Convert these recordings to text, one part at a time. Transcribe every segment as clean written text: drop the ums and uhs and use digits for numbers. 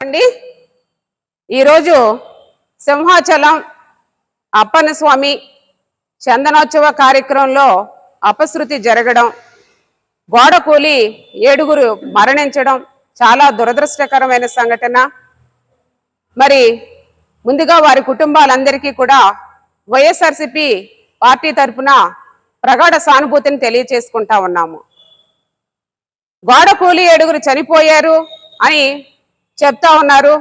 అండి ఈరోజు సింహాచలం అప్పన్న స్వామి చందనోత్సవ కార్యక్రమంలో అపశృతి జరగడం, గోడ కూలి 7 మరణించడం చాలా దురదృష్టకరమైన సంఘటన. మరి ముందుగా వారి కుటుంబాలందరికీ కూడా వైఎస్ఆర్సీపీ పార్టీ తరఫున ప్రగాఢ సానుభూతిని తెలియజేసుకుంటా ఉన్నాము. గోడ కూలి 7 చనిపోయారు అని చెప్తా ఉన్నారు.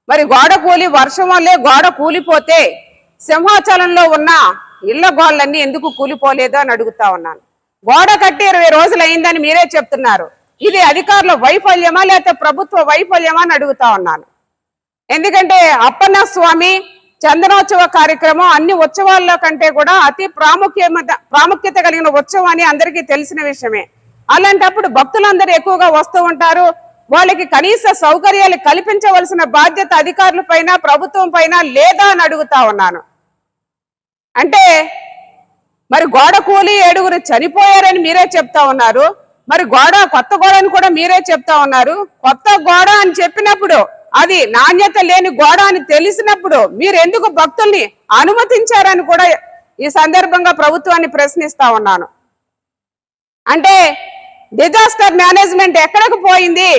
మరి గోడ కూలి వర్షం వల్లే గోడ కూలిపోతే సింహాచలంలో ఉన్న ఇళ్ల గోడలన్నీ ఎందుకు కూలిపోలేదు అని అడుగుతా ఉన్నాను. గోడ కట్టి 20 రోజులు అయిందని మీరే చెప్తున్నారు. ఇది అధికారుల వైఫల్యమా లేకపోతే ప్రభుత్వ వైఫల్యమా అని అడుగుతా ఉన్నాను. ఎందుకంటే అప్పన్న స్వామి చందనోత్సవ కార్యక్రమం అన్ని ఉత్సవాల్లో కంటే కూడా అతి ప్రాముఖ్యత కలిగిన ఉత్సవం అని అందరికీ తెలిసిన విషయమే. అలాంటప్పుడు భక్తులందరూ ఎక్కువగా వస్తూ ఉంటారు. వాళ్ళకి కనీస సౌకర్యాలు కల్పించవలసిన బాధ్యత అధికారుల పైన ప్రభుత్వం పైన లేదా అని అడుగుతా ఉన్నాను. అంటే మరి గోడ కూలి 7 చనిపోయారని మీరే చెప్తా ఉన్నారు. మరి కొత్త గోడ అని కూడా మీరే చెప్తా ఉన్నారు. కొత్త గోడ అని చెప్పినప్పుడు అది నాణ్యత లేని గోడ అని తెలిసినప్పుడు మీరు ఎందుకు భక్తుల్ని అనుమతించారని కూడా ఈ సందర్భంగా ప్రభుత్వాన్ని ప్రశ్నిస్తా ఉన్నాను. అంటే డిజాస్టర్ మేనేజ్మెంట్ ఎక్కడికి పోయింది?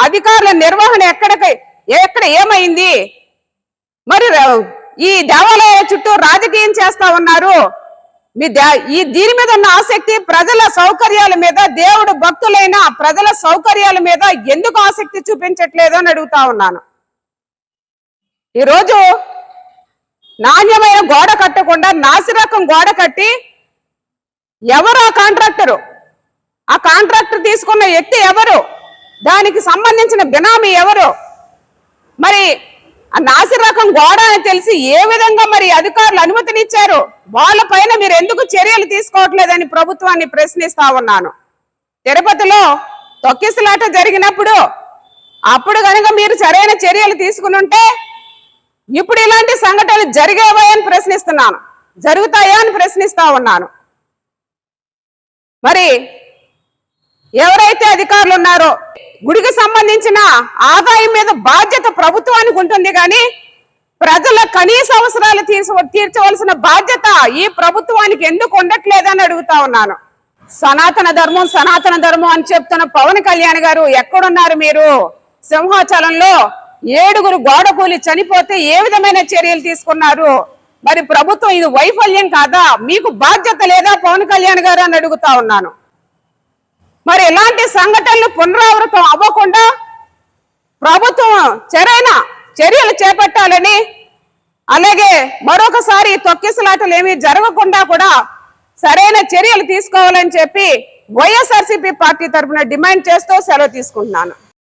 అధికారుల నిర్వహణ ఎక్కడ ఏమైంది? మరి ఈ దేవాలయాల చుట్టూ రాజకీయం చేస్తా ఉన్నారు. దీని మీద ఉన్న ఆసక్తి ప్రజల సౌకర్యాల మీద, దేవుడు భక్తులైన ప్రజల సౌకర్యాల మీద ఎందుకు ఆసక్తి చూపించట్లేదు అని అడుగుతా ఉన్నాను. ఈరోజు నాణ్యమైన గోడ కట్టకుండా నాసిరకం గోడ కట్టి ఎవరు ఆ కాంట్రాక్టర్ తీసుకున్న వ్యక్తి ఎవరు? దానికి సంబంధించిన బినామీ ఎవరు? మరి ఆ నాసిరకం గోడ అని తెలిసి ఏ విధంగా మరి అధికారులు అనుమతినిచ్చారు? వాళ్ళపైన మీరు ఎందుకు చర్యలు తీసుకోవట్లేదని ప్రభుత్వాన్ని ప్రశ్నిస్తా ఉన్నాను. తిరుపతిలో తొక్కిసలాట జరిగినప్పుడు అప్పుడు కనుక మీరు సరైన చర్యలు తీసుకుని ఉంటే ఇప్పుడు ఇలాంటి సంఘటనలు జరిగేవాయని ప్రశ్నిస్తున్నాను, జరుగుతాయా అని ప్రశ్నిస్తా ఉన్నాను. మరి ఎవరైతే అధికారులు ఉన్నారో గుడికి సంబంధించిన ఆదాయం మీద బాధ్యత ప్రభుత్వానికి ఉంటుంది, కానీ ప్రజల కనీస అవసరాలు తీర్చవలసిన బాధ్యత ఈ ప్రభుత్వానికి ఎందుకు ఉండట్లేదని అడుగుతా ఉన్నాను. సనాతన ధర్మం అని చెప్తున్న పవన్ కళ్యాణ్ గారు ఎక్కడున్నారు మీరు? సింహాచలంలో 7 గోడ కూలి చనిపోతే ఏ విధమైన చర్యలు తీసుకున్నారు? మరి ప్రభుత్వం ఇది వైఫల్యం కాదా? మీకు బాధ్యత లేదా పవన్ కళ్యాణ్ గారు అని అడుగుతా ఉన్నాను. మరి ఇలాంటి సంఘటనలు పునరావృతం అవ్వకుండా ప్రభుత్వం చర్యలు చేపట్టాలని, అలాగే మరొకసారి తొక్కిసలాటలు ఏమీ జరగకుండా కూడా సరైన చర్యలు తీసుకోవాలని చెప్పి వైఎస్ఆర్సీపీ పార్టీ తరఫున డిమాండ్ చేస్తూ సెలవు తీసుకుంటున్నాను.